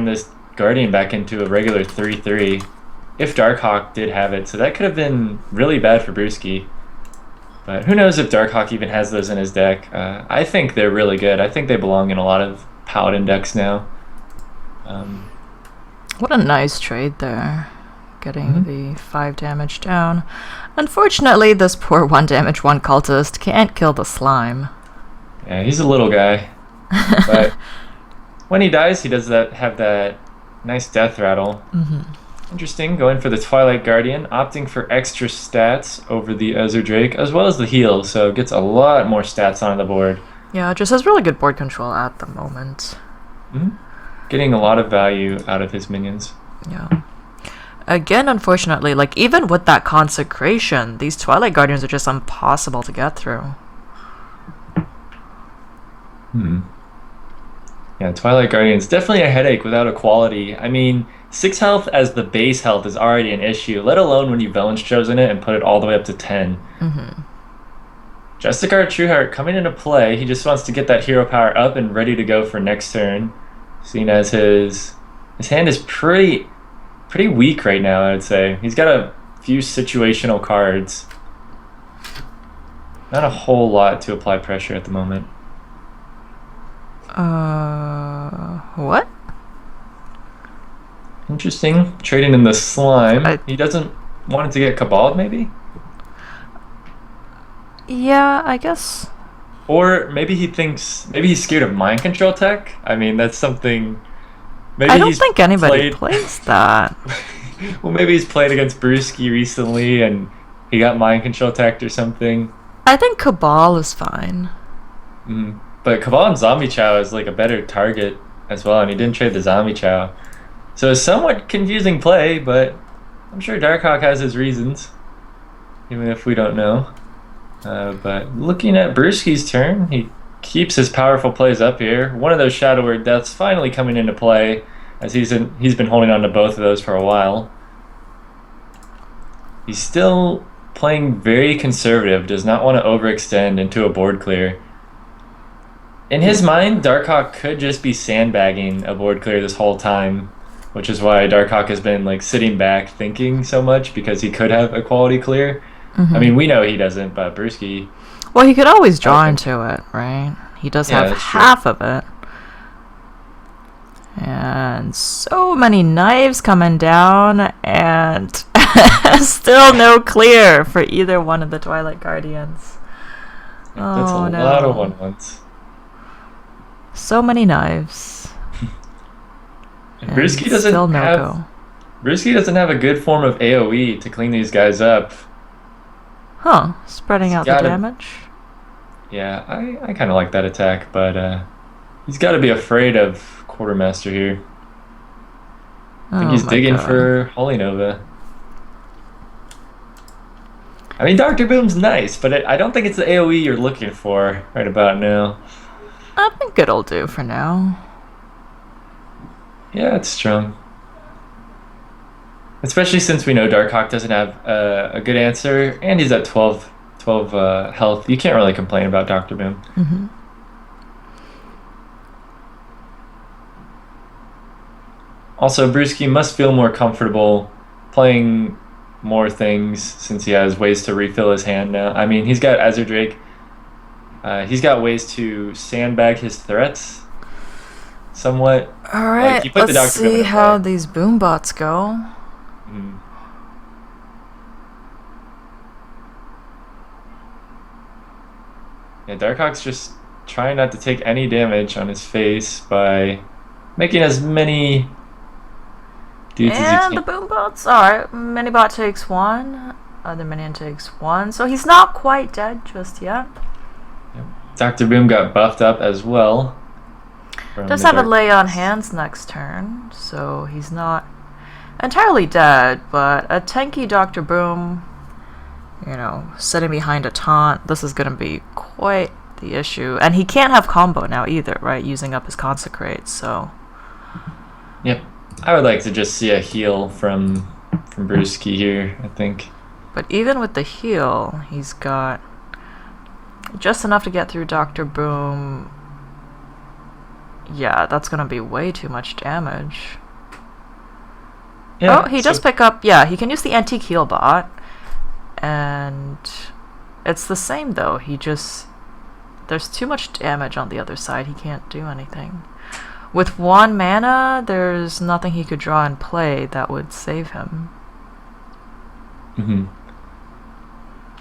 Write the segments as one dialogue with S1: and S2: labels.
S1: this Guardian back into a regular 3-3 if Darkhawk did have it. So that could have been really bad for Brewski. But who knows if Darkhawk even has those in his deck. I think they're really good. I think they belong in a lot of Paladin decks now.
S2: What a nice trade there. Getting the 5 damage down. Unfortunately, this poor 1 damage 1 cultist can't kill the slime.
S1: Yeah, he's a little guy. But when he dies, he does have that nice death rattle. Interesting, going for the Twilight Guardian, opting for extra stats over the Ezra Drake, as well as the heal, so gets a lot more stats on the board.
S2: Yeah, just has really good board control at the moment.
S1: Getting a lot of value out of his minions.
S2: Yeah. Again, unfortunately, like, even with that consecration, these Twilight Guardians are just impossible to get through.
S1: Yeah, Twilight Guardian's definitely a headache without a quality. I mean, 6 health as the base health is already an issue, let alone when you Villain's Chosen it and put it all the way up to 10. Justicar Trueheart coming into play. He just wants to get that hero power up and ready to go for next turn. Seeing as his hand is pretty weak right now, I would say. He's got a few situational cards. Not a whole lot to apply pressure at the moment.
S2: What?
S1: Interesting. Trading in the slime. He doesn't want it to get Cabaled, maybe?
S2: Yeah, I guess.
S1: Or maybe he thinks... Maybe he's scared of mind control tech? I mean, that's something... Maybe
S2: I don't think anybody plays that.
S1: Well, maybe he's played against Brewski recently and he got mind control tech or something.
S2: I think Cabal is fine.
S1: But Cabal and Zombie Chow is like a better target as well, and he didn't trade the Zombie Chow. So it's somewhat confusing play, but I'm sure Darkhawk has his reasons, even if we don't know. But looking at Brewski's turn, he keeps his powerful plays up here. One of those Shadow Word Deaths finally coming into play, as he's been holding on to both of those for a while. He's still playing very conservative, does not want to overextend into a board clear. In his mind, Darkhawk could just be sandbagging a board clear this whole time, which is why Darkhawk has been like sitting back thinking so much, because he could have a quality clear. I mean, we know he doesn't, but Brewski...
S2: Well, he could always draw into it, right? He does have half of it. And so many knives coming down, and still no clear for either one of the Twilight Guardians.
S1: That's a lot of 1/1s.
S2: So many knives.
S1: And Brewski doesn't have a good form of AoE to clean these guys up.
S2: Huh, spreading out the damage?
S1: Yeah, I kind of like that attack, but he's got to be afraid of Quartermaster here. I think he's digging for Holy Nova. I mean, Dr. Boom's nice, but I don't think it's the AoE you're looking for right about now.
S2: I think it'll do for now.
S1: Yeah, it's strong. Especially since we know Darkhawk doesn't have a good answer, and he's at 12 health. You can't really complain about Dr. Boom. Also, Brewski must feel more comfortable playing more things since he has ways to refill his hand now. I mean, he's got Azure Drake. He's got ways to sandbag his threats somewhat.
S2: Alright,
S1: like,
S2: let's see how these boom bots go.
S1: Yeah, Darkhawk's just trying not to take any damage on his face by making as many dudes as he can.
S2: And the boom bots, alright, Minibot takes 1, other minion takes 1, so he's not quite dead just yet.
S1: Yep. Dr. Boom got buffed up as well.
S2: Does have a lay on hands next turn, so he's not entirely dead, but a tanky Dr. Boom, you know, sitting behind a taunt, this is going to be quite the issue. And he can't have combo now either, right? Using up his Consecrate, so...
S1: Yep. I would like to just see a heal from Brewski here, I think.
S2: But even with the heal, he's got just enough to get through Dr. Boom. Yeah, that's gonna be way too much damage.
S1: Yeah,
S2: Oh, he
S1: so
S2: does pick up. Yeah, he can use the antique heal bot. And it's the same though. There's too much damage on the other side. He can't do anything. With 1 mana, there's nothing he could draw and play that would save him.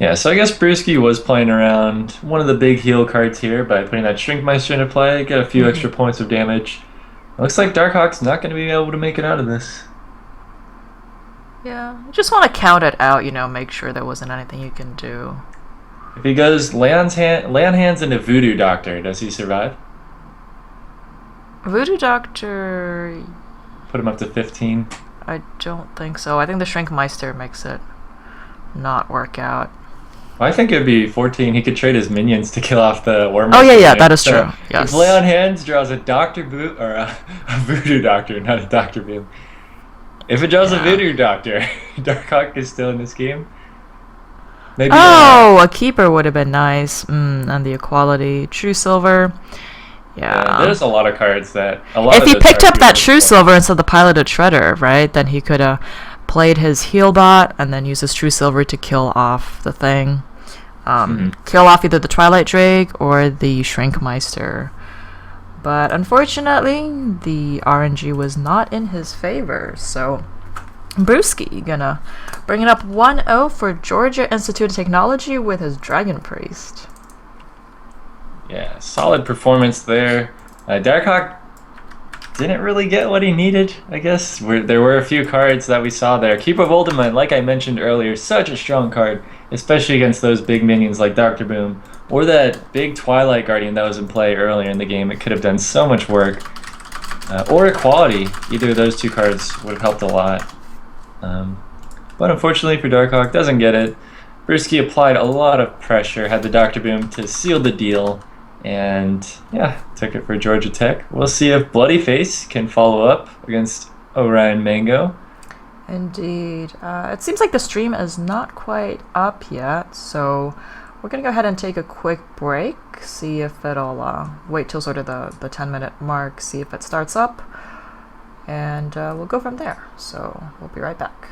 S1: Yeah, so I guess Brewski was playing around one of the big heal cards here by putting that Shrinkmeister into play, get a few extra points of damage. Looks like Darkhawk's not going to be able to make it out of this.
S2: Yeah, you just want to count it out, make sure there wasn't anything you can do.
S1: If he goes lay on hands into Voodoo Doctor, does he survive?
S2: Voodoo Doctor...
S1: Put him up to 15?
S2: I don't think so. I think the Shrinkmeister makes it not work out.
S1: Well, I think it'd be 14. He could trade his minions to kill off the Worm.
S2: Oh, yeah, that is true. Yes.
S1: If Lay on Hands draws a Doctor Boot or a Voodoo Doctor, not a Doctor Boom. If it draws a Voodoo Doctor, Darkhawk is still in this game. Maybe.
S2: A Keeper would have been nice. And the Equality. True Silver. Yeah.
S1: There's a lot of cards that.
S2: If he picked up that True Silver instead of the Piloted Shredder, right, then he could have played his heal bot and then use his True Silver to kill off the thing. Kill off either the Twilight Drake or the Shrinkmeister. But unfortunately, the RNG was not in his favor, so Brewski gonna bring it up 1-0 for Georgia Institute of Technology with his Dragon Priest.
S1: Yeah, solid performance there. Darkhawk didn't really get what he needed, I guess. There were a few cards that we saw there. Keeper of Oldham, like I mentioned earlier, such a strong card, especially against those big minions like Dr. Boom, or that big Twilight Guardian that was in play earlier in the game. It could have done so much work. Or Equality. Either of those two cards would have helped a lot. But unfortunately for Darkhawk, doesn't get it. Brewski applied a lot of pressure, had the Dr. Boom to seal the deal, and yeah, took it for Georgia Tech. We'll see if Bloody Face can follow up against Orion Mango.
S2: Indeed. It seems like the stream is not quite up yet, so we're going to go ahead and take a quick break, see if it'll wait till sort of the 10-minute mark, see if it starts up, and we'll go from there. So we'll be right back.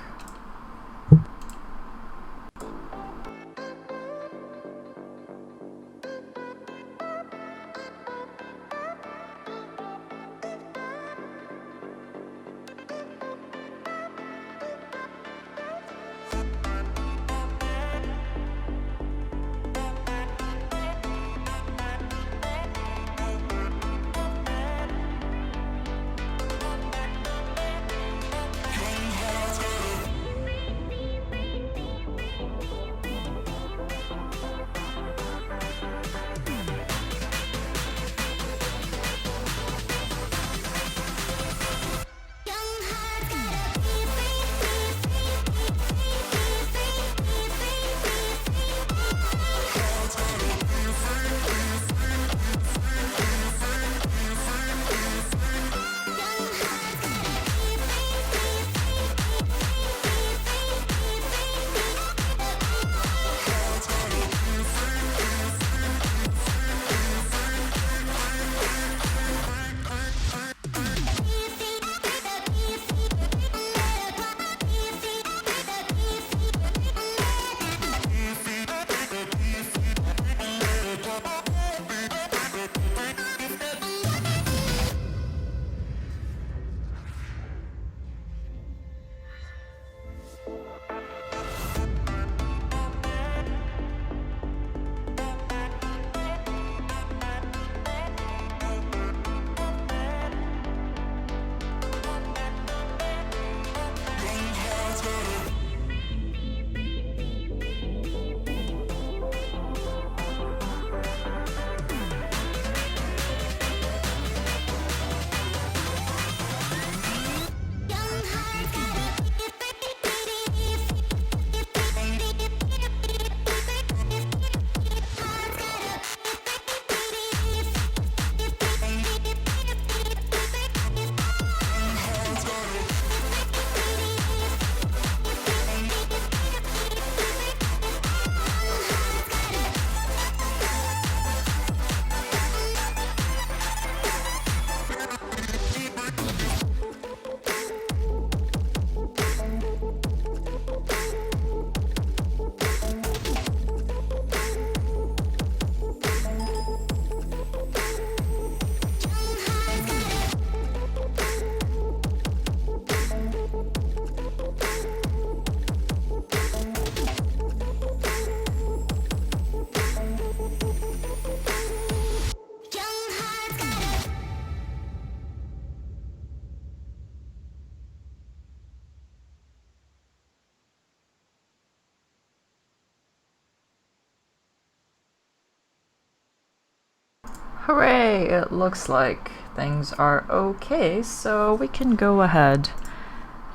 S2: Hooray! It looks like things are okay, so we can go ahead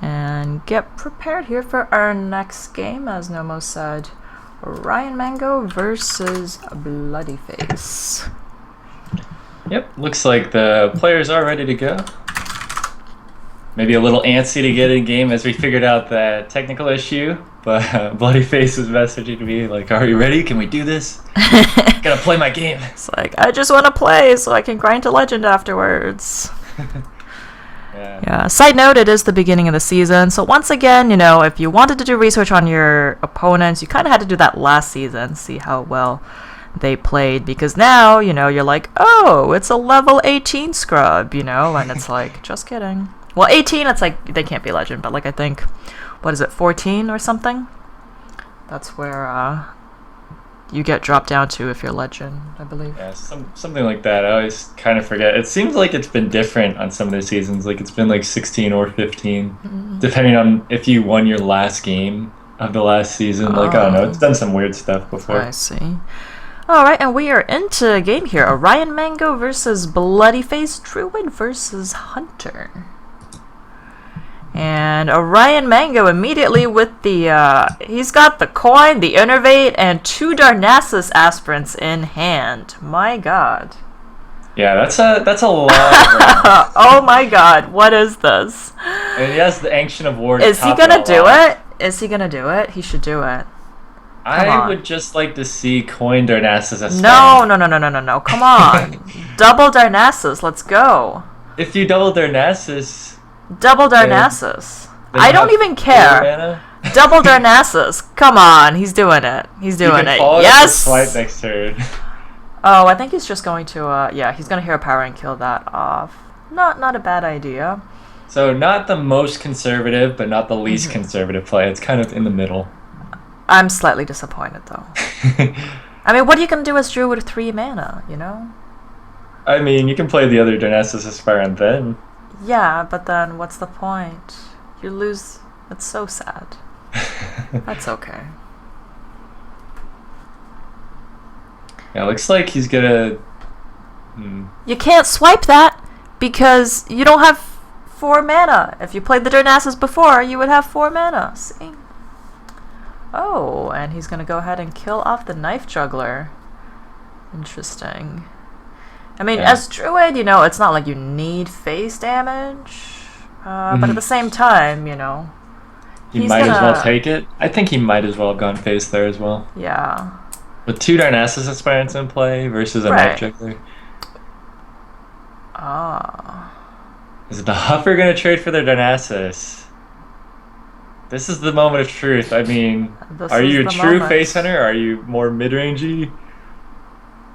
S2: and get prepared here for our next game, as Nomo said. Ryan Mango versus Bloody Face.
S1: Yep, looks like the players are ready to go. Maybe a little antsy to get in game as we figured out that technical issue, but Bloody Face was messaging me like, "Are you ready? Can we do this? Gotta play my game."
S2: It's like, I just want to play so I can grind to legend afterwards. Yeah. Side note, it is the beginning of the season, so once again, if you wanted to do research on your opponents, you kind of had to do that last season, see how well they played, because now, you're like, oh, it's a level 18 scrub, and it's like, just kidding. Well, 18, it's like, they can't be legend, but like, I think, what is it, 14 or something? That's where, you get dropped down to if you're legend, I believe.
S1: Yeah, something like that. I always kind of forget. It seems like it's been different on some of the seasons. Like it's been like 16 or 15, depending on if you won your last game of the last season. Like, I don't know. It's done some weird stuff before.
S2: I see. All right, and we are into a game here. Orion Mango versus Bloody Face, Druid versus Hunter. And Orion Mango immediately with the, he's got the coin, the innervate, and 2 Darnassus aspirants in hand. My god.
S1: Yeah, that's a lot.
S2: Oh my god, what is this?
S1: And he has the Ancient of War.
S2: Is he gonna do it? Is he gonna do it? He should do it.
S1: I would just like to see coin Darnassus as
S2: No. Come on. Double Darnassus, let's go.
S1: If you double Darnassus...
S2: Double Darnassus. I don't even care. Double Darnassus. Come on, he's doing it. He's doing it. Yes.
S1: Swipe next turn.
S2: Oh, I think he's just going to. Yeah, he's gonna hero power and kill that off. Not a bad idea.
S1: So not the most conservative, but not the least conservative play. It's kind of in the middle.
S2: I'm slightly disappointed though. I mean, what are you gonna do as Druid with 3 mana?
S1: I mean, you can play the other Darnassus Aspirant then.
S2: Yeah, but then what's the point? You lose. It's so sad. That's okay.
S1: Yeah, looks like he's gonna...
S2: You can't swipe that because you don't have 4 mana. If you played the Darnassus before, you would have 4 mana. See? Oh, and he's gonna go ahead and kill off the Knife Juggler. Interesting. I mean, as Druid, it's not like you need face damage, but at the same time,
S1: he might as well take it. I think he might as well have gone face there as well.
S2: Yeah.
S1: With 2 Darnassus Aspirants in play versus a Knife Juggler. Is the Huffer going to trade for their Darnassus? This is the moment of truth. I mean, are you a true face hunter, or are you more mid-rangey?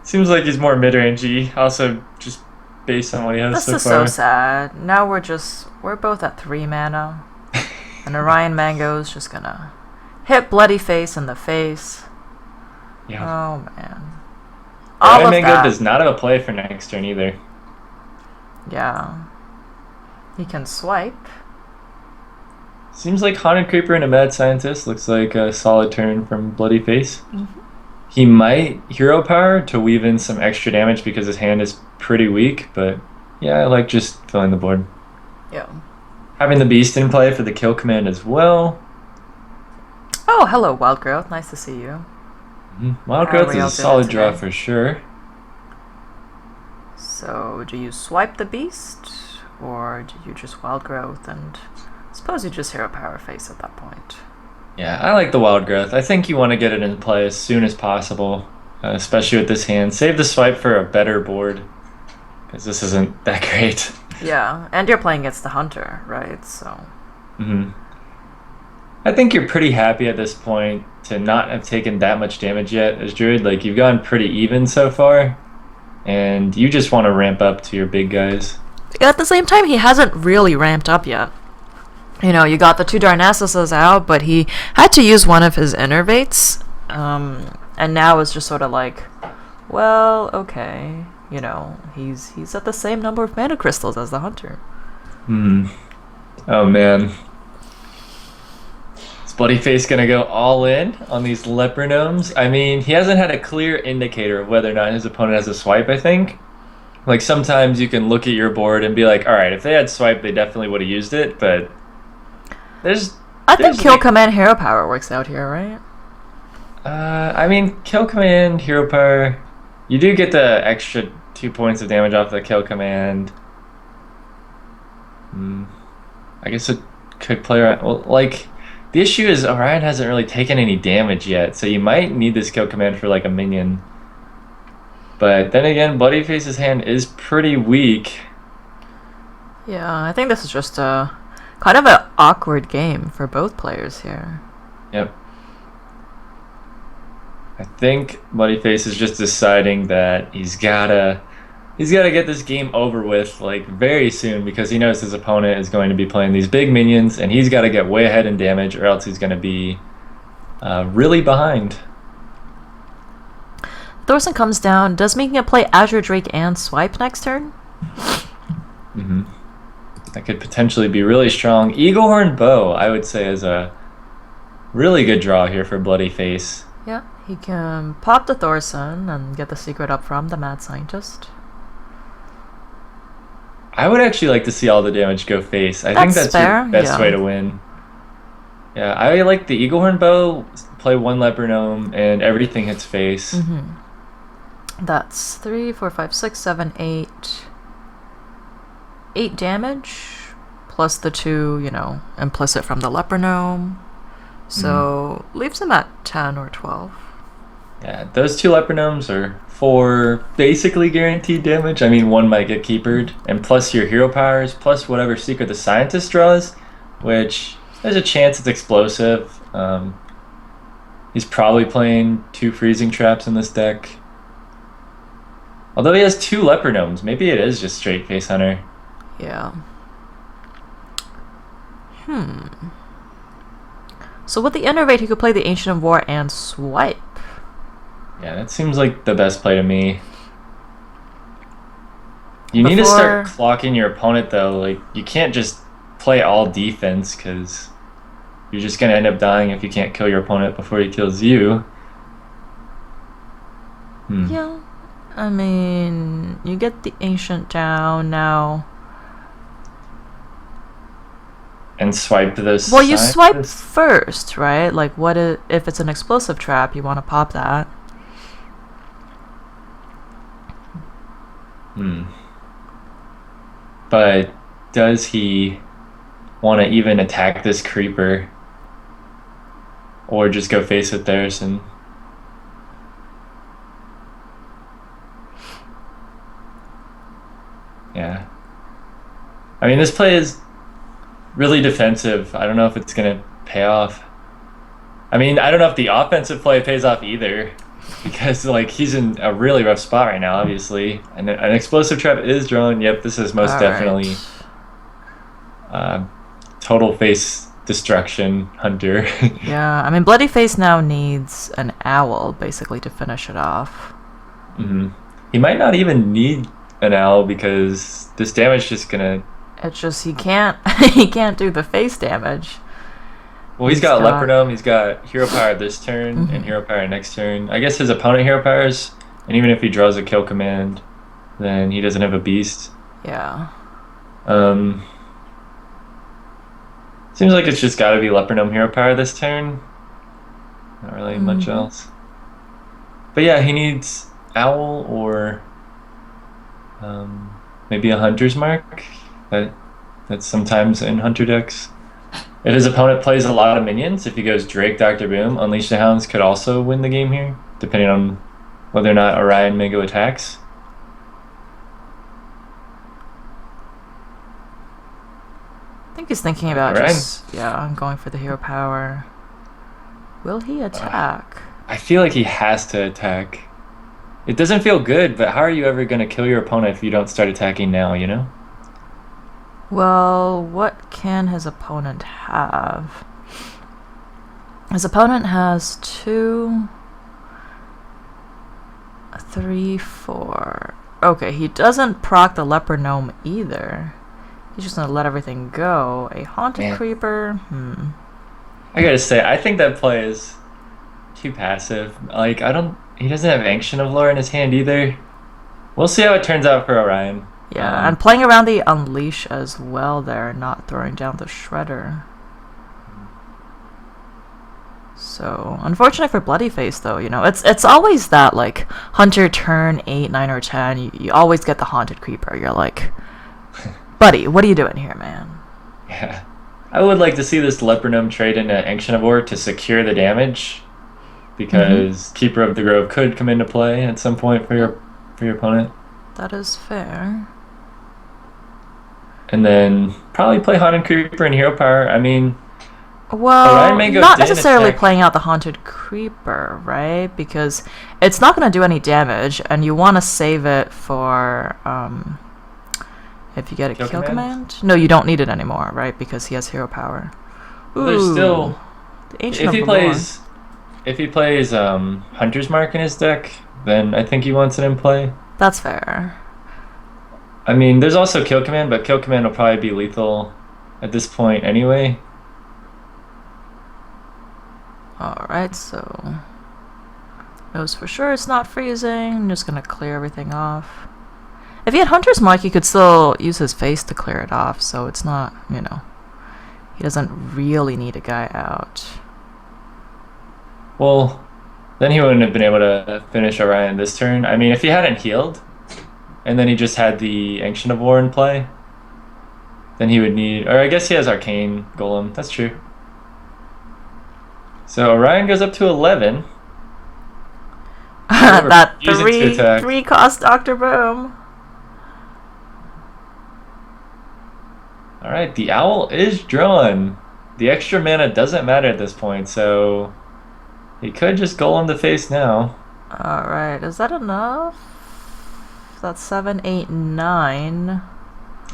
S1: Seems like he's more mid-rangey, also just based on what he has so far.
S2: This is so sad. Now we're both at 3 mana. And Orion Mango's just gonna hit Bloody Face in the face.
S1: Yeah.
S2: Oh man.
S1: Orion Mango does not have a play for next turn either.
S2: Yeah. He can swipe.
S1: Seems like Haunted Creeper and a Mad Scientist. Looks like a solid turn from Bloody Face. He might hero power to weave in some extra damage because his hand is pretty weak, but yeah, I like just filling the board.
S2: Yeah.
S1: Having the Beast in play for the kill command as well.
S2: Oh, hello, Wild Growth. Nice to see you.
S1: Wild Growth is a solid draw for sure.
S2: So, do you swipe the Beast, or do you just Wild Growth, and I suppose you just hero power face at that point?
S1: Yeah, I like the Wild Growth. I think you want to get it in play as soon as possible, especially with this hand. Save the swipe for a better board, because this isn't that great.
S2: Yeah, and you're playing against the Hunter, right? So.
S1: I think you're pretty happy at this point to not have taken that much damage yet as Druid. Like, you've gone pretty even so far, and you just want to ramp up to your big guys.
S2: At the same time, he hasn't really ramped up yet. You got the 2 Darnassuses out, but he had to use one of his innervates, and now it's just sort of like, well, okay, he's at the same number of mana crystals as the Hunter.
S1: Oh man, is Bloody Face gonna go all in on these leper gnomes? I mean, he hasn't had a clear indicator of whether or not his opponent has a swipe, I think. Like sometimes you can look at your board and be like, all right, if they had swipe, they definitely would have used it. But there's
S2: I think
S1: there's
S2: kill
S1: like,
S2: command hero power works out here, right?
S1: I mean, kill command, hero power. You do get the extra 2 points of damage off the kill command. Hmm. I guess it could play around. Well, like the issue is Orion hasn't really taken any damage yet, so you might need this kill command for like a minion. But then again, Bloodyface's hand is pretty weak.
S2: Yeah, I think this is just a kind of an awkward game for both players here.
S1: Yep. I think Bloodyface is just deciding that he's gotta get this game over with like very soon because he knows his opponent is going to be playing these big minions and he's got to get way ahead in damage or else he's going to be really behind.
S2: Thorson comes down. Does making a play Azure Drake and swipe next turn?
S1: Hmm. That could potentially be really strong. Eaglehorn Bow, I would say, is a really good draw here for Bloodyface.
S2: Yeah, he can pop the Thorson and get the secret up from the Mad Scientist.
S1: I would actually like to see all the damage go face. I think that's
S2: fair,
S1: your best
S2: yeah.
S1: way to win. Yeah, I like the Eaglehorn Bow, play one Leper Gnome, and everything hits face.
S2: That's 3, 4, 5, 6, 7, 8. 8 damage, plus the 2, implicit from the Leper Gnome. So, leaves him at 10 or 12.
S1: Yeah, those 2 Leper Gnomes are 4 basically guaranteed damage. I mean, one might get keepered, and plus your hero powers, plus whatever secret the Scientist draws, which there's a chance it's explosive. He's probably playing 2 freezing traps in this deck. Although he has 2 Leper Gnomes, maybe it is just straight face hunter.
S2: Yeah. So with the Innervate, he could play the Ancient of War and swipe.
S1: Yeah, that seems like the best play to me. You need to start clocking your opponent though. Like you can't just play all defense because you're just gonna end up dying if you can't kill your opponent before he kills you.
S2: Yeah, I mean, you get the Ancient down now.
S1: And swipe those.
S2: Well, you swipe first, right? Like, what if it's an explosive trap? You want to pop that.
S1: But does he want to even attack this creeper? Or just go face with theirs and... Yeah. I mean, this play is really defensive. I don't know if it's going to pay off. I mean, I don't know if the offensive play pays off either. Because, like, he's in a really rough spot right now, obviously. And an explosive trap is drawn. Yep, this is most definitely total face destruction hunter.
S2: Yeah, I mean, Bloodyface now needs an owl, basically, to finish it off.
S1: He might not even need an owl because this damage is just gonna...
S2: It's just, he can't do the face damage.
S1: Well, he's got Leper Gnome, he's got Hero Power this turn, and Hero Power next turn. I guess his opponent Hero Powers, and even if he draws a kill command, then he doesn't have a beast.
S2: Yeah.
S1: Seems like it's just gotta be Leper Gnome Hero Power this turn. Not really much else. But yeah, he needs Owl or maybe a Hunter's Mark. That's sometimes in Hunter decks. If his opponent plays a lot of minions, if he goes Drake, Dr. Boom, Unleash the Hounds could also win the game here, depending on whether or not Orion Mego attacks.
S2: I think he's thinking about going for the hero power. Will he attack?
S1: I feel like he has to attack. It doesn't feel good, but how are you ever going to kill your opponent if you don't start attacking now, you know?
S2: Well, what can his opponent have? His opponent has 2, 3, 4. Okay, he doesn't proc the Leper Gnome either. He's just gonna let everything go. A Haunted Creeper?
S1: I gotta say, I think that play is too passive. Like, he doesn't have Ancient of Lore in his hand either. We'll see how it turns out for Orion.
S2: Yeah, and playing around the Unleash as well there, not throwing down the Shredder. So, unfortunate for Bloody Face, though, you know, it's always that, like, Hunter turn 8, 9, or 10, you always get the Haunted Creeper. You're like, buddy, what are you doing here, man?
S1: Yeah. I would like to see this Leopardum trade into Ancient of War to secure the damage, because Keeper of the Grove could come into play at some point for your opponent.
S2: That is fair.
S1: And then probably play Haunted Creeper and Hero Power. I mean,
S2: well, not necessarily playing out the Haunted Creeper, right? Because it's not going to do any damage, and you want to save it for if you get a kill command. No, you don't need it anymore, right? Because he has Hero Power.
S1: Ooh, there's still if he plays Hunter's Mark in his deck, then I think he wants it in play.
S2: That's fair.
S1: I mean, there's also Kill Command, but Kill Command will probably be lethal at this point anyway.
S2: Alright, so knows for sure it's not freezing. I'm just gonna clear everything off. If he had Hunter's Mark, he could still use his face to clear it off, so it's not, you know, he doesn't really need a guy out.
S1: Well, then he wouldn't have been able to finish Orion this turn. I mean, if he hadn't healed, and then he just had the Ancient of War in play, then he would need... Or I guess he has Arcane Golem. That's true. So Orion goes up to 11.
S2: That 3 cost Dr. Boom.
S1: Alright, the Owl is drawn. The extra mana doesn't matter at this point, so he could just Golem the face now.
S2: Alright, is that enough? That's 7, 8, 9.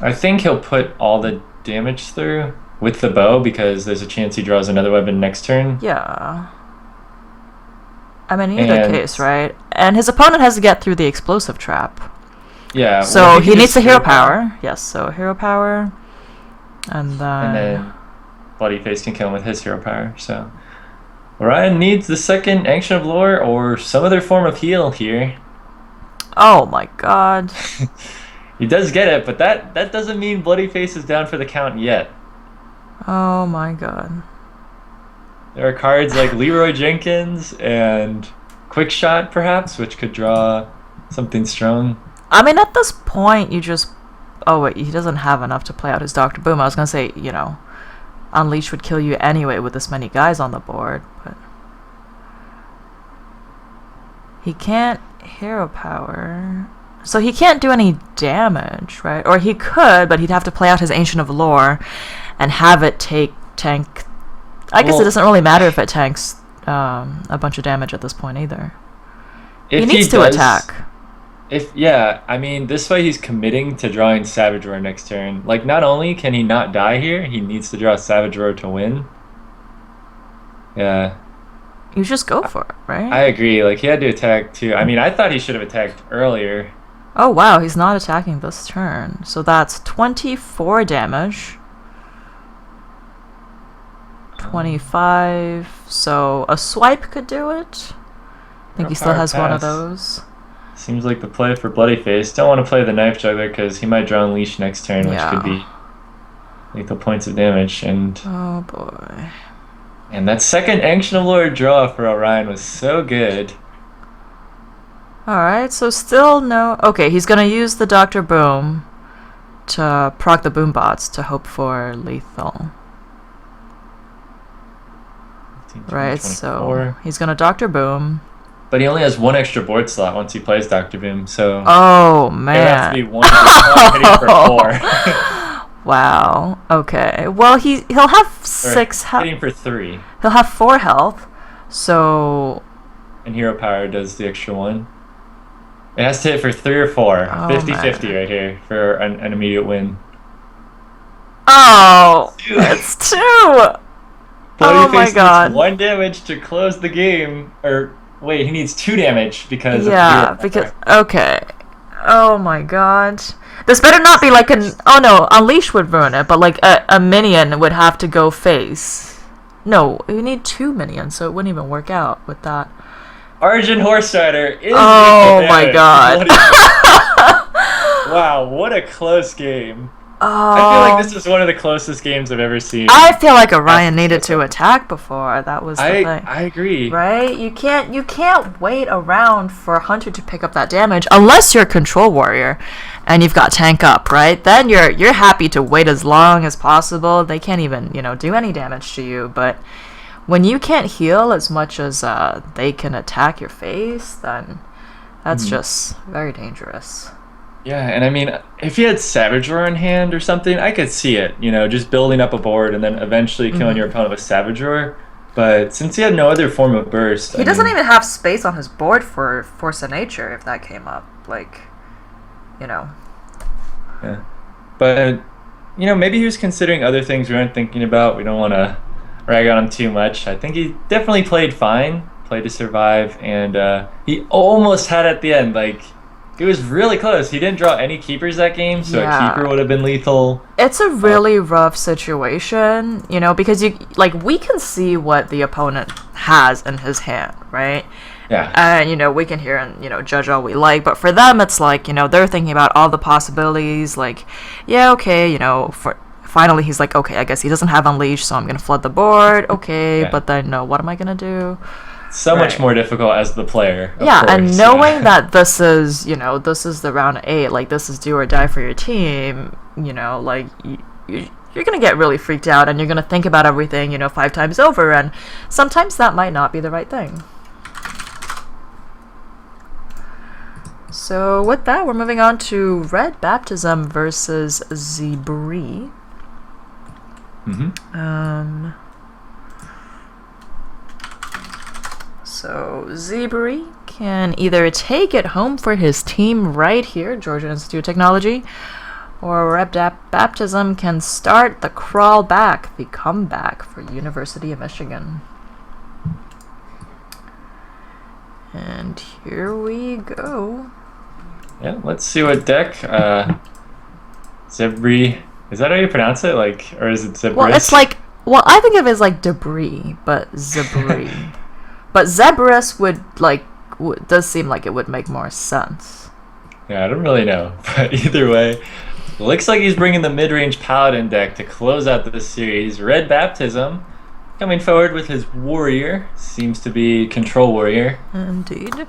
S1: I think he'll put all the damage through with the bow, because there's a chance he draws another weapon next turn.
S2: Yeah. I mean, in either case, right? And his opponent has to get through the explosive trap.
S1: Yeah.
S2: So well, he needs the hero power. Yes, so hero power. And then
S1: Bloody Face can kill him with his hero power. So Orion needs the second Ancient of Lore or some other form of heal here.
S2: Oh my god.
S1: He does get it, but that doesn't mean Bloody Face is down for the count yet.
S2: Oh my god.
S1: There are cards like Leroy Jenkins and Quick Shot, perhaps, which could draw something strong.
S2: I mean, at this point, you just... Oh, wait, he doesn't have enough to play out his Dr. Boom. I was going to say, you know, Unleash would kill you anyway with this many guys on the board, but... He can't hero power... So he can't do any damage, right? Or he could, but he'd have to play out his Ancient of Lore and have it tank... I guess it doesn't really matter if it tanks a bunch of damage at this point either. He needs to attack.
S1: Yeah, I mean, this way he's committing to drawing Savage Roar next turn. Like, not only can he not die here, he needs to draw Savage Roar to win. Yeah.
S2: You just go for it, right?
S1: I agree. Like, he had to attack too. I mean, I thought he should have attacked earlier.
S2: Oh, wow, he's not attacking this turn. So that's 24 damage. 25. So a swipe could do it. I think he still has one of those.
S1: Seems like the play for Bloody Face. Don't want to play the Knife Juggler because he might draw Unleash next turn, which could be lethal points of damage. And
S2: oh boy.
S1: And that second Ancient of Lore draw for Orion was so good.
S2: Alright, so still no... Okay, he's going to use the Dr. Boom to proc the Boom Bots to hope for lethal.
S1: 15, 20,
S2: right,
S1: 24.
S2: so he's going to Dr. Boom.
S1: But he only has one extra board slot once he plays Dr. Boom, so...
S2: Oh, man.
S1: There has to be one hitting for 4.
S2: Wow, okay. Well, he'll have 6 health.
S1: Hitting for 3.
S2: He'll have 4 health, so...
S1: And Hero Power does the extra 1. It has to hit for 3 or 4. 50-50 right here for an immediate win.
S2: Oh, it's 2!
S1: Bloody
S2: my
S1: Face
S2: god.
S1: needs 1 damage to close the game. Or, wait, he needs 2 damage because
S2: yeah,
S1: of
S2: because... Okay. Oh my god. This better not be like an... Oh no, Unleash would ruin it, but like a minion would have to go face. No, we need 2 minions, so it wouldn't even work out with that.
S1: Arjun Horse Rider is
S2: Oh my
S1: there.
S2: god.
S1: Wow, what a close game. I feel like
S2: Oh,
S1: this is one of the closest games I've ever seen.
S2: I feel like
S1: Past
S2: Orion
S1: the
S2: needed to
S1: CSO.
S2: attack before. That was the thing.
S1: I agree.
S2: Right? You can't wait around for Hunter to pick up that damage unless you're a control warrior and you've got tank up, right? Then you're happy to wait as long as possible. They can't even, do any damage to you, but when you can't heal as much as they can attack your face, then that's just very dangerous.
S1: Yeah, and I mean, if he had Savage Roar in hand or something, I could see it, just building up a board and then eventually killing your opponent with Savage Roar. But since he had no other form of burst,
S2: He doesn't even have space on his board for Force of Nature if that came up. Like,
S1: Yeah. But, maybe he was considering other things we weren't thinking about. We don't want to rag on him too much. I think he definitely played fine, played to survive, and he almost had at the end, like, it was really close. He didn't draw any keepers that game, so a keeper would have been lethal.
S2: It's a really rough situation, because we can see what the opponent has in his hand, right?
S1: Yeah.
S2: And we can hear and judge all we like, but for them it's like they're thinking about all the possibilities. Like, yeah, okay, finally he's like, okay, I guess he doesn't have Unleash, so I'm gonna flood the board. Okay, but then no, what am I gonna do?
S1: So much more difficult as the player. Of
S2: Yeah,
S1: course.
S2: and knowing that this is the round 8, like this is do or die for your team, like you're gonna get really freaked out and you're gonna think about everything 5 times over, and sometimes that might not be the right thing. So with that, we're moving on to Red Baptism versus Zebri. So Zebri can either take it home for his team right here, Georgia Institute of Technology, or Red Baptism can start the crawl back, the comeback for University of Michigan. And here we go.
S1: Yeah, let's see what deck. Zebri. Is that how you pronounce it? Like, or is it Zebris?
S2: Well, it's like, I think of it as like debris, but Zebri. But Zebris does seem like it would make more sense.
S1: Yeah, I don't really know. But either way, looks like he's bringing the mid-range Paladin deck to close out this series. Red Baptism coming forward with his Warrior. Seems to be Control Warrior.
S2: Indeed.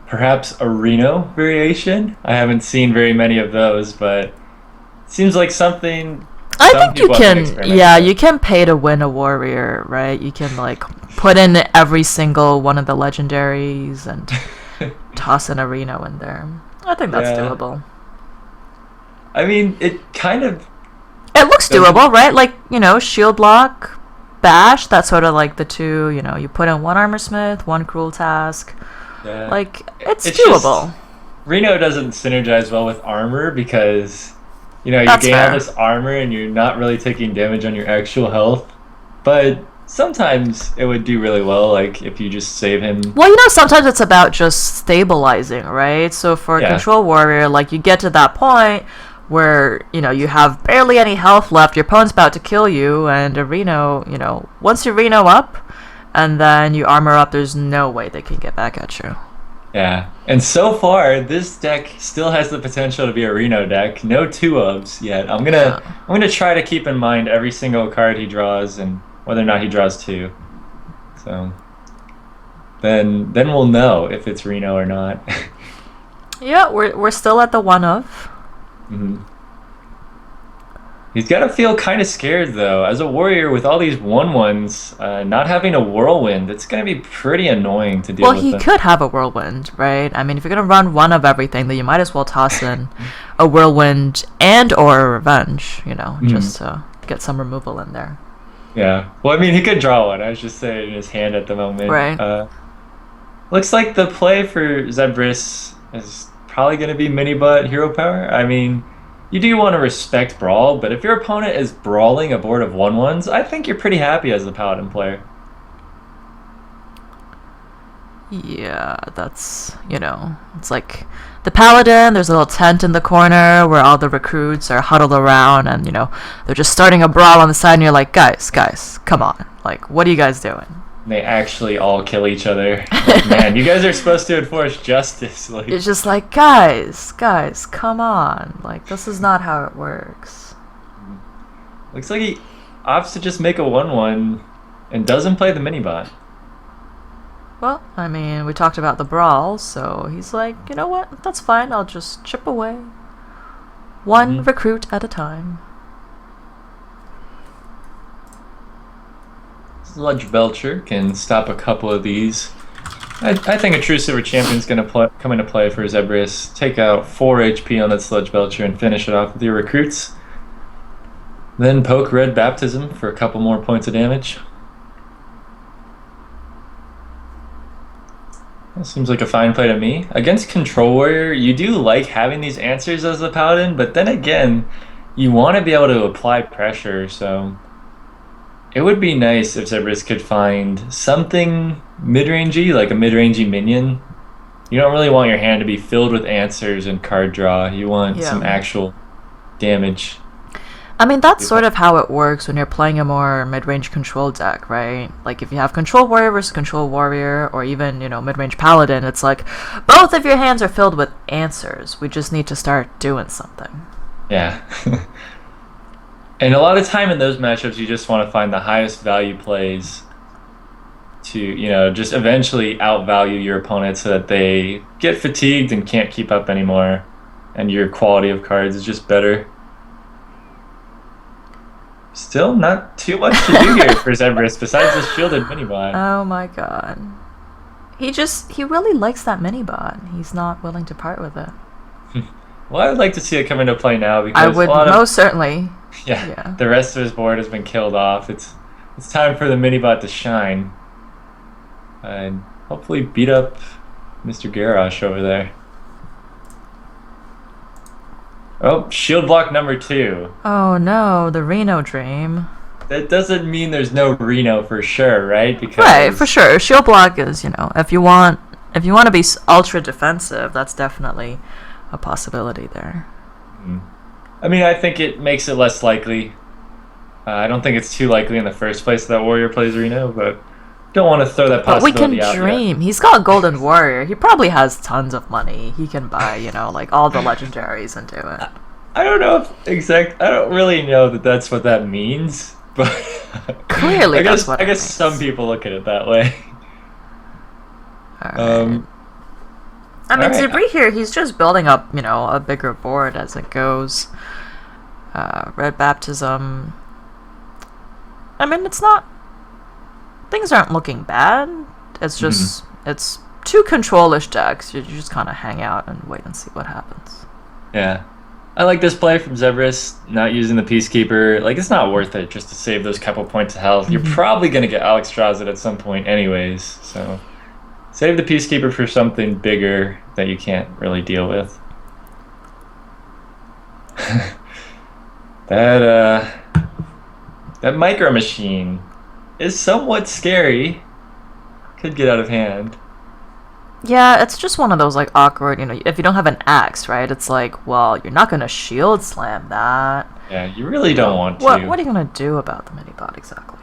S1: Perhaps a Reno variation. I haven't seen very many of those, but seems like something.
S2: I
S1: some
S2: think you
S1: people have been
S2: can,
S1: experimenting with.
S2: you can pay to win a warrior, right? You can put in every single one of the legendaries and toss in a Reno in there. I think that's doable.
S1: I mean, it kind of.
S2: It looks doable, right? Like, shield block, bash, that's sort of like the two, you put in one Armor Smith, one Cruel Task.
S1: Yeah.
S2: Like, it's
S1: Just,
S2: doable.
S1: Reno doesn't synergize well with armor because, you
S2: That's
S1: gain
S2: fair.
S1: all this armor and you're not really taking damage on your actual health. But sometimes it would do really well, like if you just save him.
S2: Well, sometimes it's about just stabilizing, right? So for a Control Warrior, like, you get to that point where, you have barely any health left, your opponent's about to kill you, and a Reno, once you Reno up, and then you armor up, there's no way they can get back at you.
S1: Yeah, and so far this deck still has the potential to be a Reno deck. No 2-ofs yet. I'm gonna try to keep in mind every single card he draws and whether or not he draws 2. So then we'll know if it's Reno or not.
S2: Yeah, we're still at the 1-of.
S1: He's got to feel kind of scared, though. As a warrior with all these 1/1s, not having a whirlwind, it's going to be pretty annoying to deal with.
S2: Well, he could have a whirlwind, right? I mean, if you're going to run one of everything, then you might as well toss in a whirlwind and or a revenge, just to get some removal in there.
S1: Yeah. Well, I mean, he could draw one. I was just saying in his hand at the moment.
S2: Right.
S1: Looks like the play for Zebris is probably going to be mini butt hero power. I mean, you do want to respect Brawl, but if your opponent is brawling a board of 1/1s, I think you're pretty happy as the Paladin player.
S2: Yeah, that's, it's like the Paladin, there's a little tent in the corner where all the recruits are huddled around and, they're just starting a brawl on the side and you're like, guys, come on. Like, what are you guys doing?
S1: And they actually all kill each other. Like, man, you guys are supposed to enforce justice. Like,
S2: It's just like, guys, come on. Like, this is not how it works.
S1: looks like he opts to just make a 1-1 and doesn't play the mini bot.
S2: Well, I mean, we talked about the brawl, so he's like, you know what? That's fine. I'll just chip away. One recruit at a time.
S1: Sludge Belcher can stop a couple of these. I think a True Silver Champion's going to come into play for Zebris. Take out 4 HP on that Sludge Belcher and finish it off with your recruits. Then poke Red Baptism for a couple more points of damage. That seems like a fine play to me. Against Control Warrior, you do like having these answers as the Paladin, but then again, you want to be able to apply pressure, so it would be nice if Zebris could find something mid-rangey, like a mid-rangey minion. You don't really want your hand to be filled with answers and card draw. You want some actual damage.
S2: I mean, that's sort of how it works when you're playing a more mid-range control deck, right? Like, if you have Control Warrior versus Control Warrior, or even, you know, mid-range Paladin, it's like, both of your hands are filled with answers. We just need to start doing something.
S1: Yeah. And a lot of time in those matchups, you just want to find the highest value plays to, you know, just eventually outvalue your opponent so that they get fatigued and can't keep up anymore, and your quality of cards is just better. Still not too much to do here for Zebris besides the shielded minibot.
S2: Oh my god. He really likes that minibot. He's not willing to part with it.
S1: Well, I would like to see it come into play now because
S2: I would most certainly.
S1: Yeah, the rest of his board has been killed off. It's time for the minibot to shine. And hopefully beat up Mr. Garrosh over there. Oh, shield block number 2.
S2: Oh no, the Reno dream.
S1: That doesn't mean there's no Reno for sure, right? Because
S2: right, for sure. Shield block is, you know, if you want to be ultra defensive, that's definitely a possibility there.
S1: I mean, I think it makes it less likely. I don't think it's too likely in the first place that Warrior plays Reno, but don't want to throw that possibility out.
S2: But we can dream. He's got Golden Warrior. He probably has tons of money. He can buy, you know, like all the legendaries and do it.
S1: I don't know I don't really know that that's what that means, but
S2: clearly
S1: I guess some people look at it that way.
S2: Alright. I mean, Zebri here, he's just building up, you know, a bigger board as it goes. Red Baptism. I mean, it's not... Things aren't looking bad. It's just... It's 2 control-ish decks. You just kind of hang out and wait and see what happens.
S1: Yeah. I like this play from Zebris, not using the Peacekeeper. Like, it's not worth it just to save those couple points of health. You're probably going to get Alex Strazit at some point anyways, so... Save the Peacekeeper for something bigger that you can't really deal with. That Micro Machine is somewhat scary. Could get out of hand.
S2: Yeah, it's just one of those, like, awkward, you know, if you don't have an axe, right? It's like, well, you're not going to shield slam that.
S1: Yeah, you really don't want to.
S2: What are you going to do about the minibot exactly?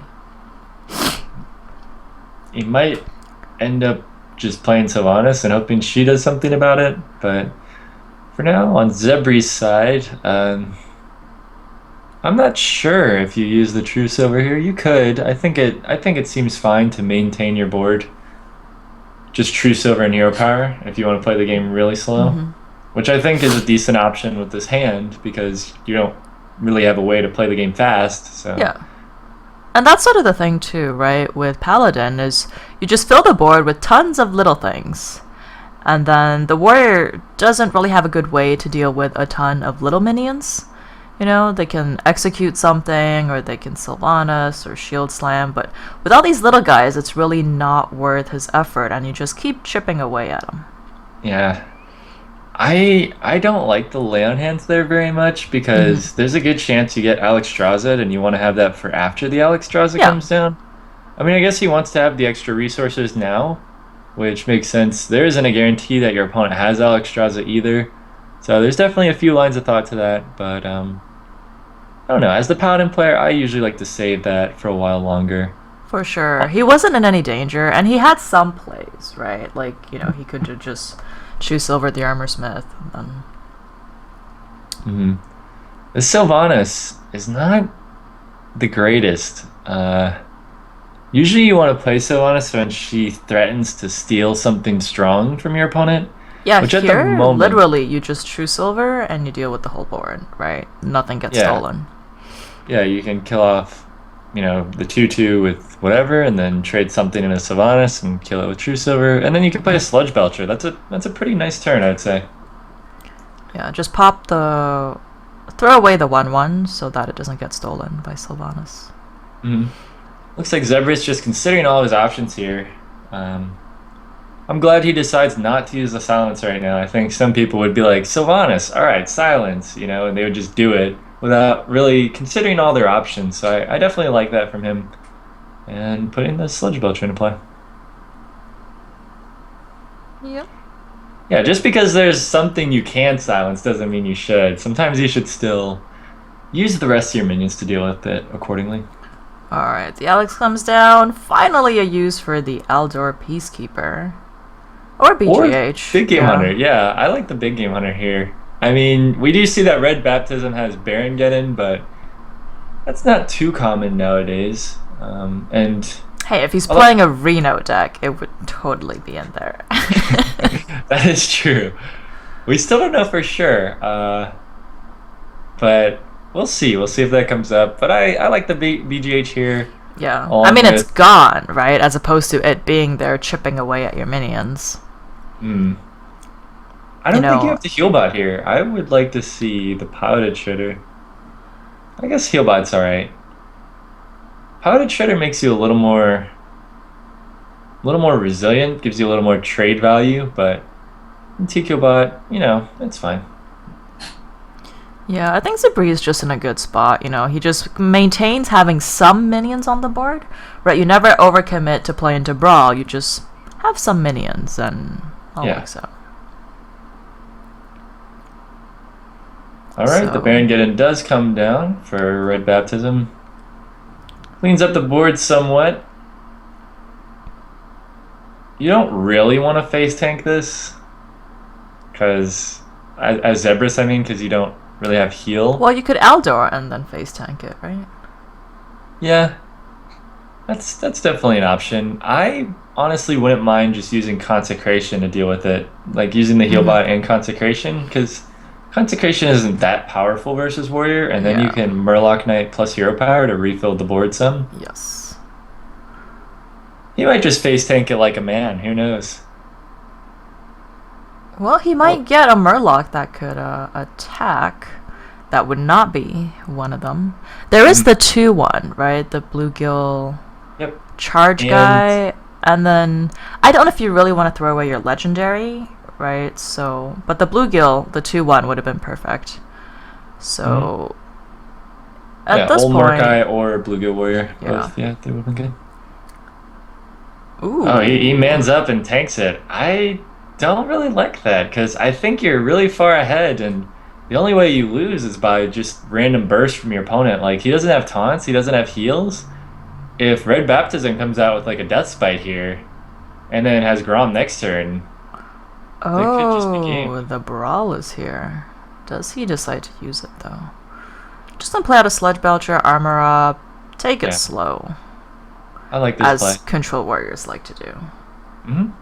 S1: You might end up just playing Sylvanas and hoping she does something about it, but for now, on Zebri's side, I'm not sure if you use the True Silver here. You could. I think it seems fine to maintain your board. Just True Silver and Hero Power if you want to play the game really slow, which I think is a decent option with this hand because you don't really have a way to play the game fast. So
S2: yeah. And that's sort of the thing too, right, with Paladin, is you just fill the board with tons of little things. And then the Warrior doesn't really have a good way to deal with a ton of little minions. You know, they can execute something, or they can Sylvanas, or Shield Slam, but with all these little guys, it's really not worth his effort, and you just keep chipping away at him.
S1: Yeah. I don't like the lay on hands there very much because there's a good chance you get Alex Strazit and you want to have that for after the Alex Strazit comes down. I mean, I guess he wants to have the extra resources now, which makes sense. There isn't a guarantee that your opponent has Alex Strazit either. So there's definitely a few lines of thought to that, but I don't know. As the Paladin player, I usually like to save that for a while longer.
S2: For sure. He wasn't in any danger, and he had some plays, right? Like, he could just choose silver the armor smith. And
S1: Hmm. The Sylvanas is not the greatest. Usually you want to play Sylvanas when she threatens to steal something strong from your opponent.
S2: yeah,
S1: Which at the
S2: here,
S1: moment,
S2: literally, you just choose silver and you deal with the whole board, right? Nothing gets
S1: yeah,
S2: stolen.
S1: yeah, you can kill off, the 2/2 with whatever, and then trade something in a Sylvanas and kill it with True Silver, and then you can play a Sludge Belcher. That's a pretty nice turn, I'd say.
S2: Yeah, just throw away the 1/1 so that it doesn't get stolen by Sylvanas.
S1: Hmm. Looks like Zebra's just considering all of his options here. Um, I'm glad he decides not to use the silence right now. I think some people would be like, Sylvanas, all right, silence, and they would just do it without really considering all their options. So I definitely like that from him. And putting the Sludge Belcher into play.
S2: Yep.
S1: Yeah, just because there's something you can silence doesn't mean you should. Sometimes you should still use the rest of your minions to deal with it accordingly.
S2: Alright, the Alex comes down. Finally a use for the Aldor Peacekeeper. Or BGH.
S1: Or Big Game Hunter. Yeah, I like the Big Game Hunter here. I mean, we do see that Red Baptism has Baron get in, but that's not too common nowadays. And
S2: hey, if he's playing a Reno deck, it would totally be in there.
S1: that is true. We still don't know for sure. But we'll see. We'll see if that comes up. But I like the BGH here.
S2: Yeah. I mean, it's gone, right? As opposed to it being there chipping away at your minions.
S1: I don't think you have to Healbot here. I would like to see the Piloted Shredder. I guess Healbot's alright. Piloted Shredder makes you a little more resilient, gives you a little more trade value, but TQBot, it's fine.
S2: Yeah, I think Zabri's just in a good spot, he just maintains having some minions on the board, right? You never overcommit to play into Brawl, you just have some minions and all works out.
S1: Alright, the Baron Geddon does come down for Red Baptism. Cleans up the board somewhat. You don't really want to face tank this, because as Zebras, I mean, because you don't really have heal.
S2: Well, you could Aldor and then face tank it, right?
S1: Yeah, that's definitely an option. I honestly wouldn't mind just using Consecration to deal with it, like using the Healbot and Consecration, because Consecration isn't that powerful versus Warrior, and then you can Murloc Knight plus Hero Power to refill the board some.
S2: Yes.
S1: He might just face tank it like a man, who knows?
S2: Well, he might get a Murloc that could attack. That would not be one of them. There is the 2/1, right? The Bluegill charge guy. And then, I don't know if you really want to throw away your Legendary, right? So, but the Bluegill, the 2/1 would have been perfect. So, at this
S1: Old
S2: point...
S1: Murkai or Bluegill Warrior. Both, they would have been good.
S2: Ooh.
S1: Oh, he mans up and tanks it. I don't really like that, because I think you're really far ahead, and the only way you lose is by just random burst from your opponent. Like, he doesn't have taunts, he doesn't have heals. If Red Baptism comes out with like a Death Spite here, and then has Grom next turn, that could just be game.
S2: The Brawl is here. Does he decide to use it, though? Just gonna play out a Sludge Belcher, armor up, take it slow.
S1: I like this play.
S2: As Control Warriors like to do.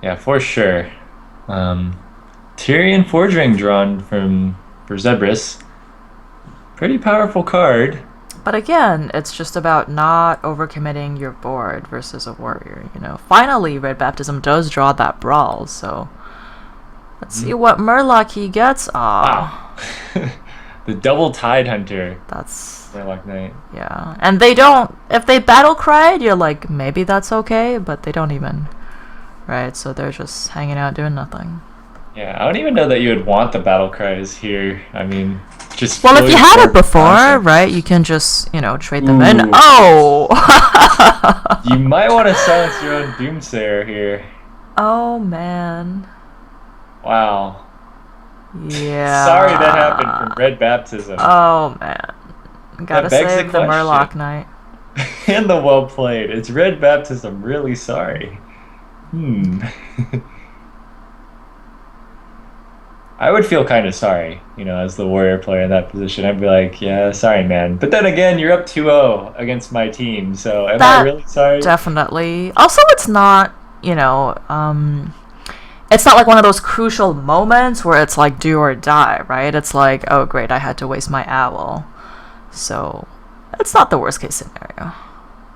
S1: Yeah, for sure. Tyrion Forge Ring drawn for Zebras. Pretty powerful card.
S2: But again, it's just about not overcommitting your board versus a warrior, Finally, Red Baptism does draw that Brawl, so... Let's see what Murloc he gets.
S1: Wow. The double Tide Hunter.
S2: That's...
S1: Murloc Knight.
S2: Yeah. And they don't... If they battle cried, you're like, maybe that's okay, but they don't even... Right, so they're just hanging out doing nothing.
S1: Yeah, I don't even know that you would want the battle cries here. I mean, just...
S2: Well, if you had it before, right, you can just, trade them in. Oh!
S1: You might want to silence your own Doomsayer here.
S2: Oh, man.
S1: Wow.
S2: Yeah.
S1: Sorry that happened from Red Baptism.
S2: Oh, man. Gotta
S1: begs the
S2: save the
S1: question.
S2: Murloc Knight.
S1: And the well played. It's Red Baptism really sorry? Hmm. I would feel kind of sorry, as the warrior player in that position. I'd be like, yeah, sorry, man. But then again, you're up 2-0 against my team, so am I
S2: That
S1: really sorry?
S2: definitely. Also, it's not, it's not like one of those crucial moments where it's like do or die, right? It's like, oh, great, I had to waste my owl. So, it's not the worst case scenario.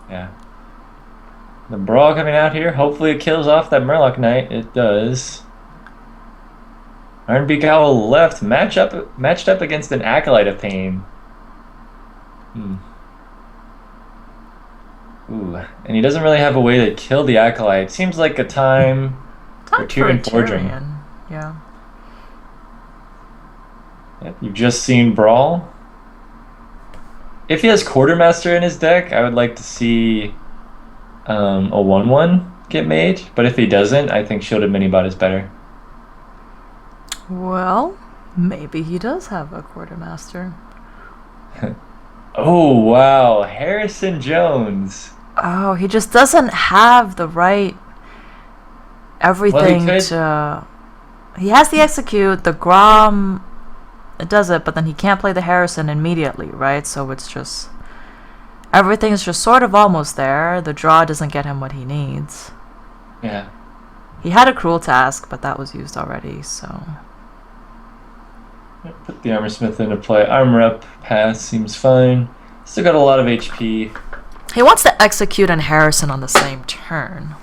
S1: Yeah. The brawl coming out here. Hopefully it kills off that Murloc Knight. It does. Ironbeak Owl left, matched up against an Acolyte of Pain. Hmm. Ooh, and he doesn't really have a way to kill the Acolyte. Seems like a time for
S2: Time for a
S1: Tyrion Forging.
S2: Tyrion. Yeah.
S1: Yep, you've just seen Brawl. If he has Quartermaster in his deck, I would like to see a 1/1 get made. But if he doesn't, I think Shielded Minibot is better.
S2: Well, maybe he does have a quartermaster.
S1: Oh, wow. Harrison Jones.
S2: Oh, he just doesn't have the right
S1: Well, he
S2: everything
S1: could.
S2: to. He has the execute, the Grom. It does it, but then he can't play the Harrison immediately, right? So it's just. Everything's just sort of almost there. The draw doesn't get him what he needs.
S1: Yeah.
S2: He had a cruel task, but that was used already, so.
S1: Put the Armor Smith into play. Armor up, pass, seems fine. Still got a lot of HP.
S2: He wants to execute and Harrison on the same turn.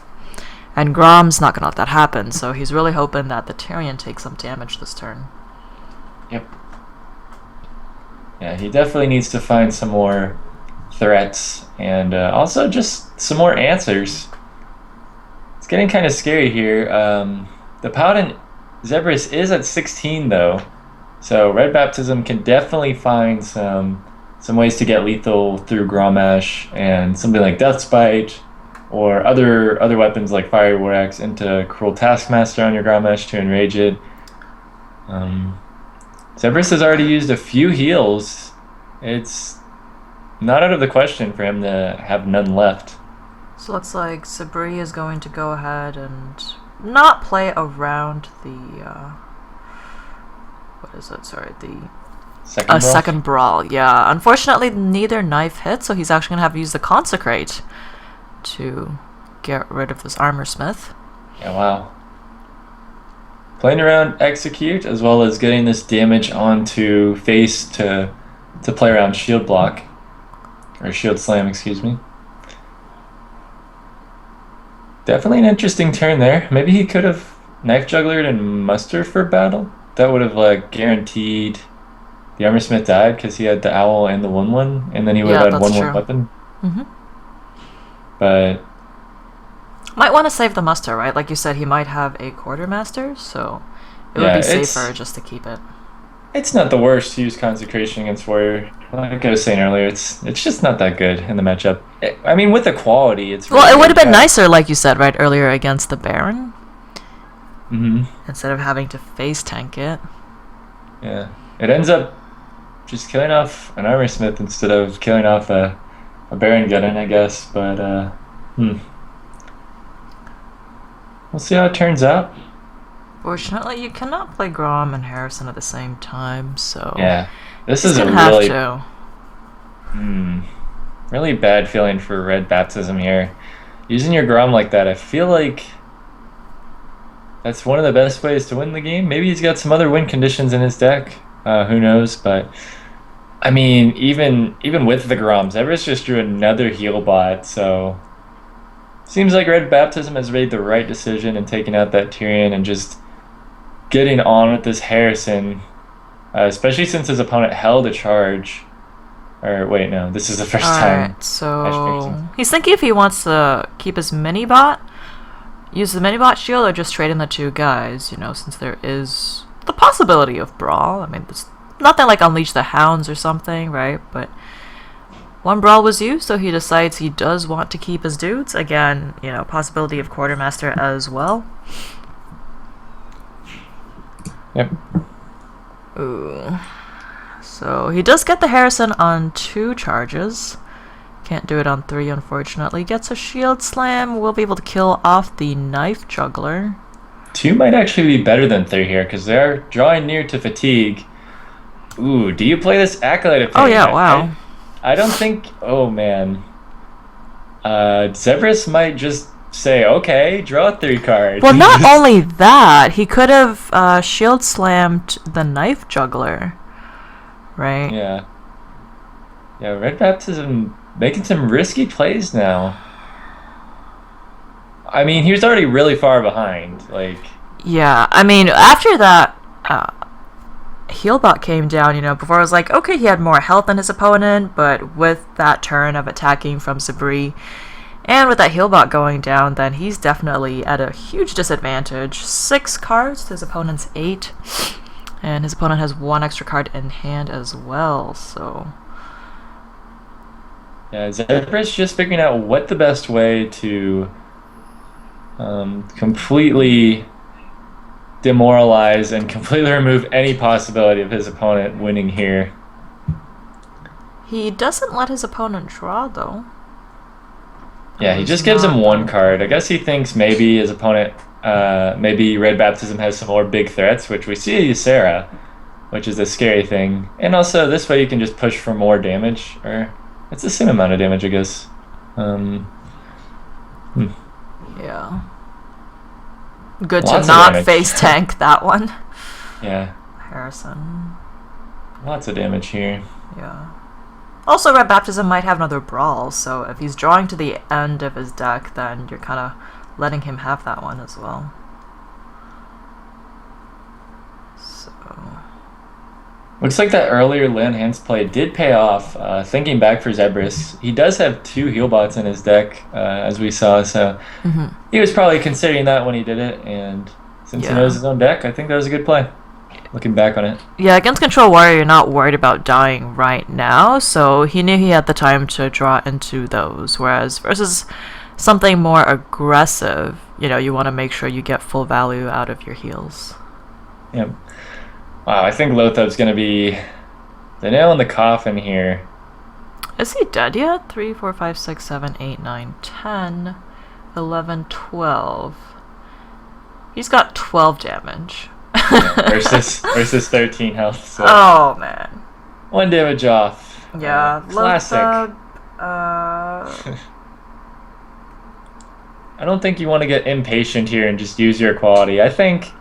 S2: And Grom's not going to let that happen, so he's really hoping that the Tyrion takes some damage this turn.
S1: Yep. Yeah, he definitely needs to find some more threats and also just some more answers. It's getting kind of scary here. The Paladin Zebras is at 16 though, so Red Baptism can definitely find some ways to get lethal through Grommash and something like Deathspite or other weapons like Fire War Axe into Cruel Taskmaster on your Grommash to enrage it. Zebras has already used a few heals. It's not out of the question for him to have none left.
S2: So it looks like Sabri is going to go ahead and not play around the, what is it? Sorry, the
S1: Second brawl?
S2: second brawl. Yeah, unfortunately neither knife hit, so he's actually going to have to use the Consecrate to get rid of this Armor Smith.
S1: Yeah, wow. Playing around Execute as well as getting this damage onto face to play around Shield Block. Or Shield Slam, excuse me. Definitely an interesting turn there. Maybe he could have Knife Jugglered and Muster for battle. That would have guaranteed the Armor Smith died because he had the Owl and the 1/1, and then he would have had
S2: that's
S1: 1/1
S2: true.
S1: weapon.
S2: Mm-hmm.
S1: But
S2: Might want to save the muster, right? Like you said, he might have a quartermaster, so it would
S1: yeah,
S2: be safer just to keep it.
S1: it's not the worst to use Consecration against Warrior. Like I was saying earlier, it's just not that good in the matchup. I mean, with the quality, it's
S2: Well,
S1: really
S2: it would have been
S1: bad.
S2: nicer, like you said, right, earlier against the Baron,
S1: Mm-hmm.
S2: instead of having to face tank it.
S1: Yeah, it ends up just killing off an Armor Smith instead of killing off a Baron Gunnin, I guess. But we'll see how it turns out.
S2: Fortunately, you cannot play Grom and Harrison at the same time, so
S1: Yeah, this
S2: he's
S1: is a
S2: gonna have
S1: really
S2: to.
S1: really bad feeling for Red Baptism here. Using your Grom like that, I feel like that's one of the best ways to win the game. Maybe he's got some other win conditions in his deck. Who knows? But I mean, even with the Groms, Everest just drew another heal bot. So seems like Red Baptism has made the right decision in taking out that Tyrion and just getting on with this Harrison, especially since his opponent held a charge. Or wait, no, this is the first time.
S2: Alright, so he's thinking if he wants to keep his mini bot, use the mini bot shield, or just trade in the two guys, since there is the possibility of brawl. I mean, it's nothing like Unleash the Hounds or something, right? But one brawl was used, so he decides he does want to keep his dudes. Again, possibility of quartermaster as well.
S1: Yep.
S2: Ooh. So he does get the Harrison on 2 charges. Can't do it on 3, unfortunately. Gets a shield slam. Will be able to kill off the knife juggler.
S1: 2 might actually be better than 3 here because they're drawing near to fatigue. Ooh, do you play this Acolyte of Pain?
S2: Oh yeah, wow.
S1: I don't think... Oh, man. Zebras might just say, okay, draw 3 cards.
S2: Well, not only that, he could have shield slammed the knife juggler. Right?
S1: Yeah. Yeah, Red Baptism making some risky plays now. I mean, he was already really far behind. Like,
S2: yeah, I mean, after that Healbot came down, before I was like, okay, he had more health than his opponent, but with that turn of attacking from Sabri, and with that Healbot going down, then he's definitely at a huge disadvantage. 6 cards to his opponent's 8, and his opponent has 1 extra card in hand as well, so...
S1: Yeah, Zebra's just figuring out what the best way to completely demoralize and completely remove any possibility of his opponent winning here.
S2: He doesn't let his opponent draw, though.
S1: Yeah, he just gives him 1 card. I guess he thinks maybe his opponent, maybe Red Baptism has some more big threats, which we see Ysera, which is a scary thing. And also, this way you can just push for more damage, or it's the same amount of damage, I guess.
S2: Yeah. Good
S1: Lots
S2: to
S1: of
S2: not
S1: damage.
S2: face tank that one.
S1: Yeah,
S2: Harrison.
S1: lots of damage here.
S2: Yeah. Also, Red Baptism might have another brawl, so if he's drawing to the end of his deck, then you're kind of letting him have that one as well. So...
S1: Looks like that earlier land hands play did pay off. Thinking back for Zebras, he does have 2 Healbots in his deck, as we saw, so he was probably considering that when he did it, and since he knows his own deck, I think that was a good play, looking back on it.
S2: Yeah, against Control Warrior, you're not worried about dying right now, so he knew he had the time to draw into those, whereas versus something more aggressive, you want to make sure you get full value out of your heals.
S1: Yep. Wow, I think Lotheb's going to be the nail in the coffin here.
S2: Is he dead yet? 3, 4, 5, 6, 7, 8, 9, 10, 11, 12. He's got 12 damage.
S1: Yeah, versus 13 health. So
S2: oh, man.
S1: 1 damage off.
S2: Yeah,
S1: classic.
S2: Lotheb,
S1: I don't think you want to get impatient here and just use your quality. I think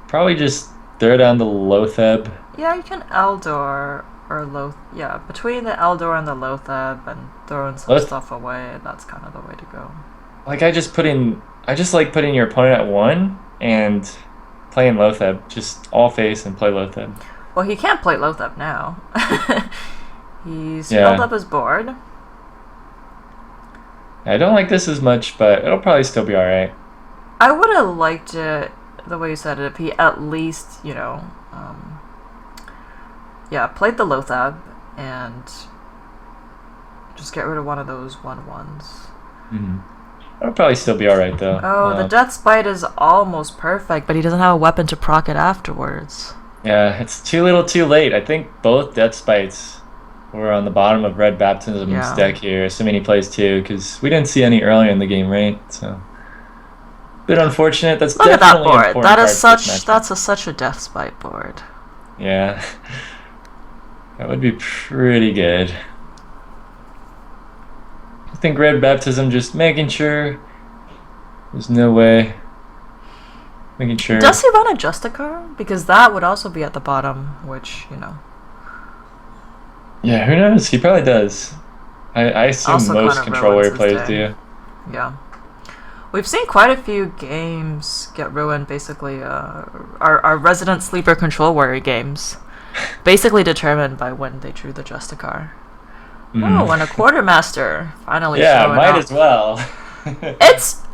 S1: probably just throw down the Lotheb.
S2: yeah, you can Eldor or Loth. Yeah, between the Eldor and the Lotheb and throwing some stuff away, that's kind of the way to go.
S1: Like I just like putting your opponent at 1 and playing Lotheb. Just all face and play Lotheb.
S2: Well, he can't play Lotheb now. He's filled up his board.
S1: I don't like this as much, but it'll probably still be alright.
S2: I would have liked it the way you said it if he at least, played the Lotheb and just get rid of one of those 1/1s.
S1: It'll probably still be alright though.
S2: Oh, the Death Spite is almost perfect, but he doesn't have a weapon to proc it afterwards.
S1: Yeah, it's too little too late. I think both Death Spites were on the bottom of Red Baptism's deck here, assuming he plays 2, because we didn't see any earlier in the game, right? So, bit unfortunate. That's
S2: Look at that
S1: definitely
S2: board. That is such a Death Spite board.
S1: Yeah, that would be pretty good. I think Red Baptism just making sure there's no way. Making sure.
S2: Does he run a Justicar? Because that would also be at the bottom, which,
S1: Yeah, who knows? He probably does. I assume
S2: also
S1: most Control Warrior players do.
S2: Yeah. We've seen quite a few games get ruined, basically. Our resident sleeper Control Warrior games. Basically determined by when they drew the Justicar. Oh, and a Quartermaster finally showing
S1: might
S2: up.
S1: as well.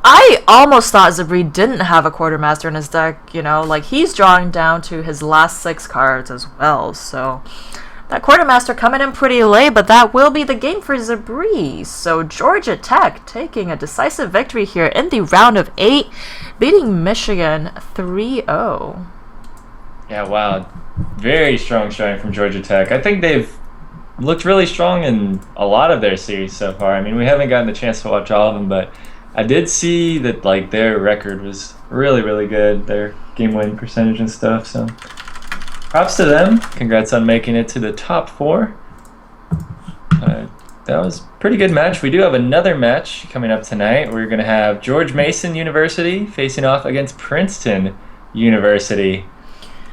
S2: I almost thought Zabri didn't have a Quartermaster in his deck, like he's drawing down to his last 6 cards as well, so that Quartermaster coming in pretty late, but that will be the game for Zabri. So Georgia Tech taking a decisive victory here in the round of 8, beating Michigan 3-0.
S1: Yeah, wow. Very strong showing from Georgia Tech. I think they've looked really strong in a lot of their series so far. I mean, we haven't gotten the chance to watch all of them, but I did see that like their record was really, really good. Their game win percentage and stuff. So props to them. Congrats on making it to the top four. That was a pretty good match. We do have another match coming up tonight. We're going to have George Mason University facing off against Princeton University.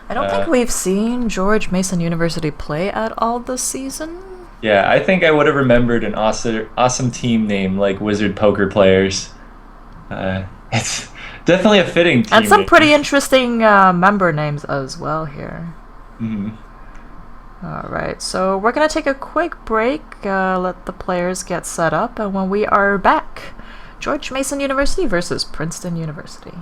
S2: I don't think we've seen George Mason University play at all this season.
S1: Yeah, I think I would have remembered an awesome team name like Wizard Poker Players. It's definitely a fitting team
S2: And some
S1: name.
S2: pretty interesting member names as well here.
S1: Mhm.
S2: Alright, so we're going to take a quick break, let the players get set up, and when we are back, George Mason University versus Princeton University.